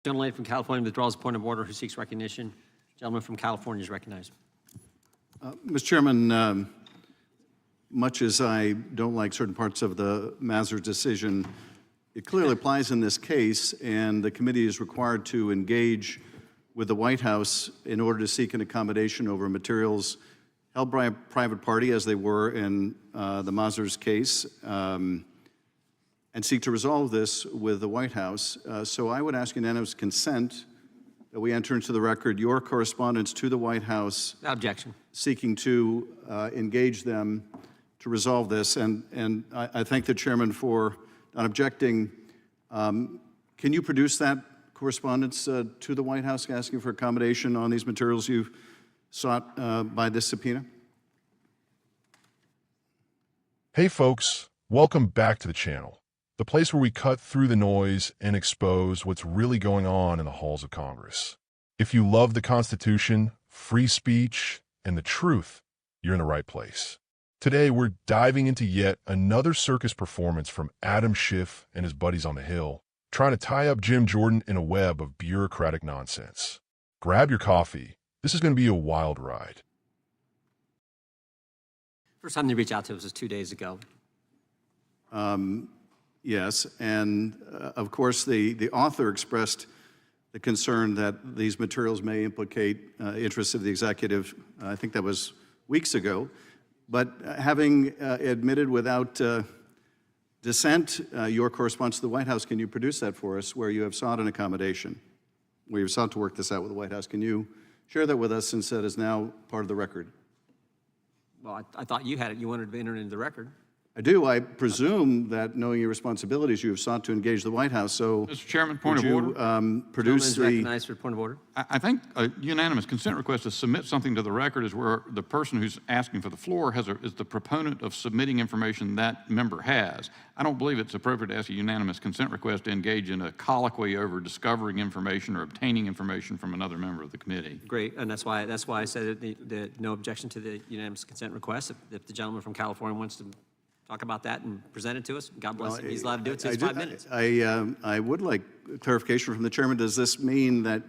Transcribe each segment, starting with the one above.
Gentlelady from California withdraws point of order. Who seeks recognition? Gentleman from California is recognized. Mr. Chairman, much as I don't like certain parts of the Mazars decision, it clearly applies in this case, and the committee is required to engage with the White House in order to seek an accommodation over materials held by a private party, as they were in the Mazars case, and seek to resolve this with the White House. So I would ask unanimous consent that we enter into the record your correspondence to the White House. No objection. Seeking to engage them to resolve this. And I thank the chairman for not objecting. Can you produce that correspondence to the White House asking for accommodation on these materials you sought by this subpoena? Hey folks, welcome back to the channel, the place where we cut through the noise and expose what's really going on in the halls of Congress. If you love the Constitution, free speech, and the truth, you're in the right place. Today, we're diving into yet another circus performance from Adam Schiff and his buddies on the Hill, trying to tie up Jim Jordan in a web of bureaucratic nonsense. Grab your coffee. This is going to be a wild ride. First time they reached out to us was 2 days ago. Yes, and of course the author expressed the concern that these materials may implicate interests of the executive. I think that was weeks ago. But having admitted without dissent your correspondence to the White House, can you produce that for us where you have sought an accommodation, where you've sought to work this out with the White House? Can you share that with us since that is now part of the record? Well, I thought you had it. You wanted to enter it into the record. I do. I presume that, knowing your responsibilities, you have sought to engage the White House. So, Mr. Chairman, point of order. Produce the recognized for point of order. I think a unanimous consent request to submit something to the record is where the person who's asking for the floor is the proponent of submitting information that member has. I don't believe it's appropriate to ask a unanimous consent request to engage in a colloquy over discovering information or obtaining information from another member of the committee. Great, and that's why I said that no objection to the unanimous consent request. If the gentleman from California wants to talk about that and present it to us, God bless him. He's allowed to do it. Takes 5 minutes. I would like clarification from the chairman. Does this mean that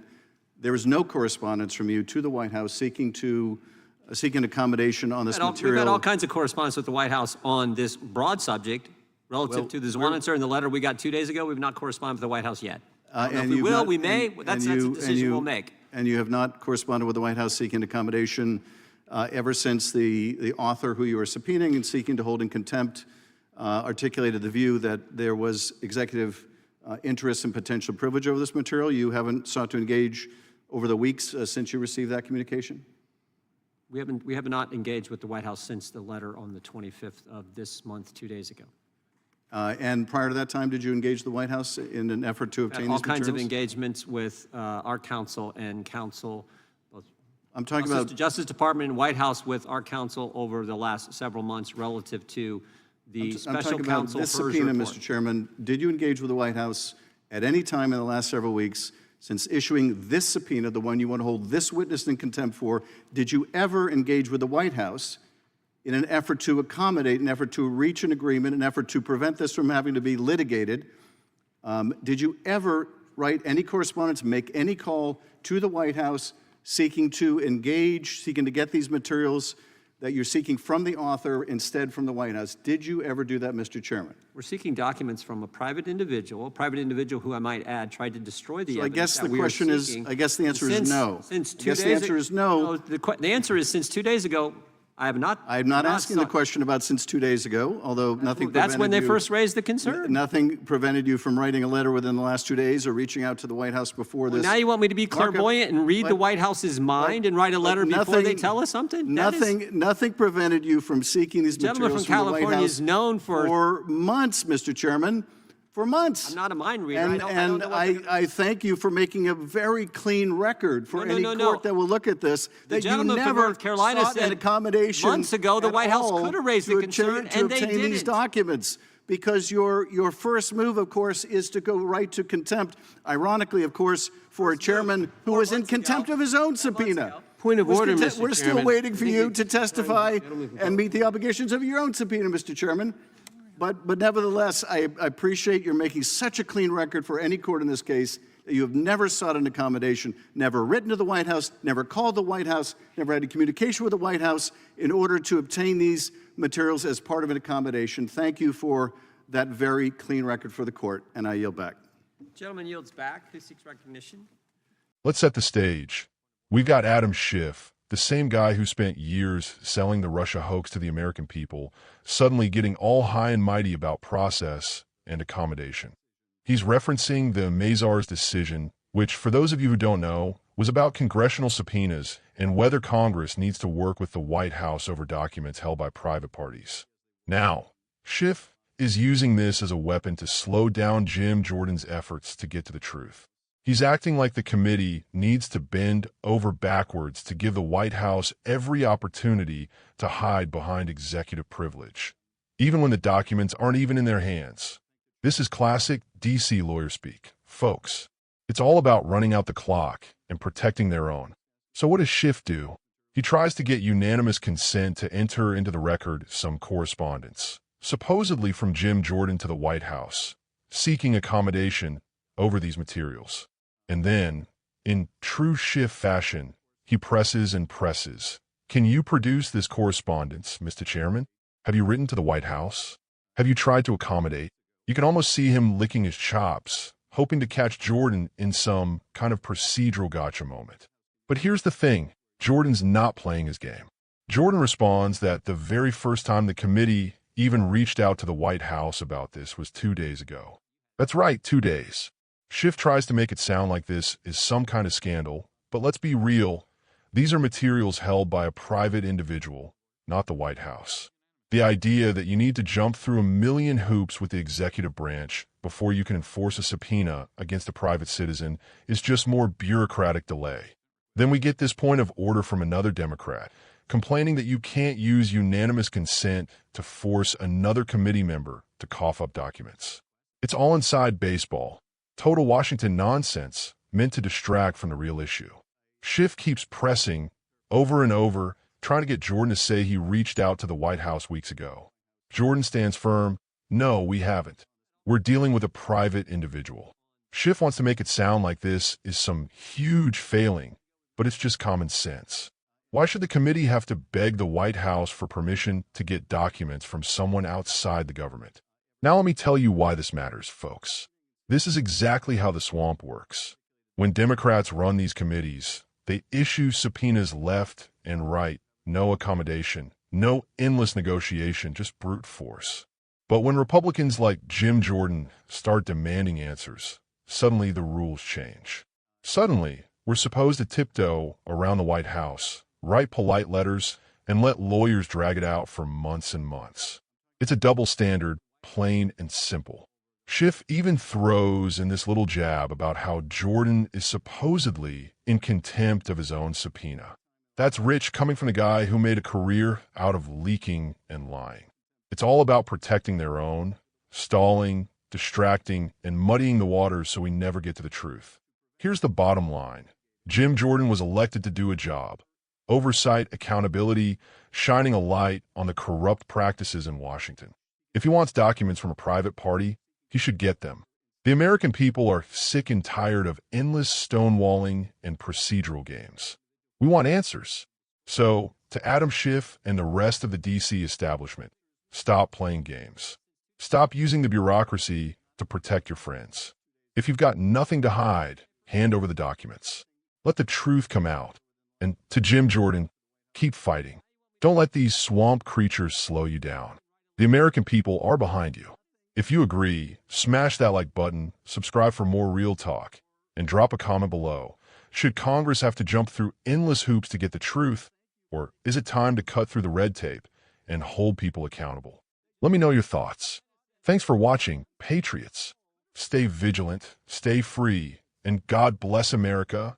there is no correspondence from you to the White House seeking accommodation on this material? We've had all kinds of correspondence with the White House on this broad subject relative to the one answer in the letter we got 2 days ago. We've not corresponded with the White House yet. If we will, we may. That's a decision we'll make. And you have not corresponded with the White House seeking accommodation ever since the author who you are subpoenaing and seeking to hold in contempt articulated the view that there was executive interest and potential privilege over this material. You haven't sought to engage over the weeks since you received that communication? We have not engaged with the White House since the letter on the 25th of this month, 2 days ago. And prior to that time, did you engage the White House in an effort to obtain these materials? All kinds of engagements with our counsel and counsel, both I'm talking about the Justice Department and White House, with our counsel over the last several months relative to the special counsel this subpoena, Mr. Chairman. Did you engage with the White House at any time in the last several weeks since issuing this subpoena, the one you want to hold this witness in contempt for? Did you ever engage with the White House in an effort to accommodate, an effort to reach an agreement, an effort to prevent this from having to be litigated? Did you ever write any correspondence, make any call to the White House seeking to engage, seeking to get these materials that you're seeking from the author instead from the White House? Did you ever do that, Mr. Chairman? We're seeking documents from a private individual who, I might add, tried to destroy the evidence. I guess the question is, I guess the answer is no. Since 2 days ago. The answer is no. The answer is since 2 days ago, I'm not asking the question about since 2 days ago, although nothing prevented you. That's when they first raised the concern. Nothing prevented you from writing a letter within the last 2 days or reaching out to the White House before this. Now you want me to be clairvoyant and read the White House's mind and write a letter before they tell us something? Nothing prevented you from seeking these materials from the White House. California is known for months, Mr. Chairman. For months. I'm not a mind reader. And I thank you for making a very clean record for any court that will look at this. The gentleman from North Carolina said accommodation months ago the White House could have raised the concern, and they didn't. To obtain these documents, because your first move, of course, is to go right to contempt. Ironically, of course, for a chairman who was in contempt of his own subpoena. Point of order, Mr. Chairman. We're still waiting for you to testify and meet the obligations of your own subpoena, Mr. Chairman. But nevertheless, I appreciate you're making such a clean record for any court in this case that you have never sought an accommodation, never written to the White House, never called the White House, never had a communication with the White House in order to obtain these materials as part of an accommodation. Thank you for that very clean record for the court, and I yield back. Gentleman yields back. Who seeks recognition? Let's set the stage. We've got Adam Schiff, the same guy who spent years selling the Russia hoax to the American people, suddenly getting all high and mighty about process and accommodation. He's referencing the Mazars decision, which, for those of you who don't know, was about congressional subpoenas and whether Congress needs to work with the White House over documents held by private parties. Now, Schiff is using this as a weapon to slow down Jim Jordan's efforts to get to the truth. He's acting like the committee needs to bend over backwards to give the White House every opportunity to hide behind executive privilege, even when the documents aren't even in their hands. This is classic D.C. lawyer speak, folks. It's all about running out the clock and protecting their own. So what does Schiff do? He tries to get unanimous consent to enter into the record some correspondence, supposedly from Jim Jordan to the White House, seeking accommodation over these materials. And then, in true Schiff fashion, he presses and presses. Can you produce this correspondence, Mr. Chairman? Have you written to the White House? Have you tried to accommodate? You can almost see him licking his chops, hoping to catch Jordan in some kind of procedural gotcha moment. But here's the thing. Jordan's not playing his game. Jordan responds that the very first time the committee even reached out to the White House about this was 2 days ago. That's right, 2 days. Schiff tries to make it sound like this is some kind of scandal, but let's be real. These are materials held by a private individual, not the White House. The idea that you need to jump through a million hoops with the executive branch before you can enforce a subpoena against a private citizen is just more bureaucratic delay. Then we get this point of order from another Democrat, complaining that you can't use unanimous consent to force another committee member to cough up documents. It's all inside baseball. Total Washington nonsense meant to distract from the real issue. Schiff keeps pressing over and over, trying to get Jordan to say he reached out to the White House weeks ago. Jordan stands firm. No, we haven't. We're dealing with a private individual. Schiff wants to make it sound like this is some huge failing, but it's just common sense. Why should the committee have to beg the White House for permission to get documents from someone outside the government? Now let me tell you why this matters, folks. This is exactly how the swamp works. When Democrats run these committees, they issue subpoenas left and right. No accommodation, no endless negotiation, just brute force. But when Republicans like Jim Jordan start demanding answers, suddenly the rules change. Suddenly, we're supposed to tiptoe around the White House, write polite letters, and let lawyers drag it out for months and months. It's a double standard, plain and simple. Schiff even throws in this little jab about how Jordan is supposedly in contempt of his own subpoena. That's rich coming from the guy who made a career out of leaking and lying. It's all about protecting their own, stalling, distracting, and muddying the waters so we never get to the truth. Here's the bottom line. Jim Jordan was elected to do a job. Oversight, accountability, shining a light on the corrupt practices in Washington. If he wants documents from a private party, he should get them. The American people are sick and tired of endless stonewalling and procedural games. We want answers. So, to Adam Schiff and the rest of the D.C. establishment, stop playing games. Stop using the bureaucracy to protect your friends. If you've got nothing to hide, hand over the documents. Let the truth come out. And to Jim Jordan, keep fighting. Don't let these swamp creatures slow you down. The American people are behind you. If you agree, smash that like button, subscribe for more real talk, and drop a comment below. Should Congress have to jump through endless hoops to get the truth, or is it time to cut through the red tape and hold people accountable? Let me know your thoughts. Thanks for watching, Patriots. Stay vigilant, stay free, and God bless America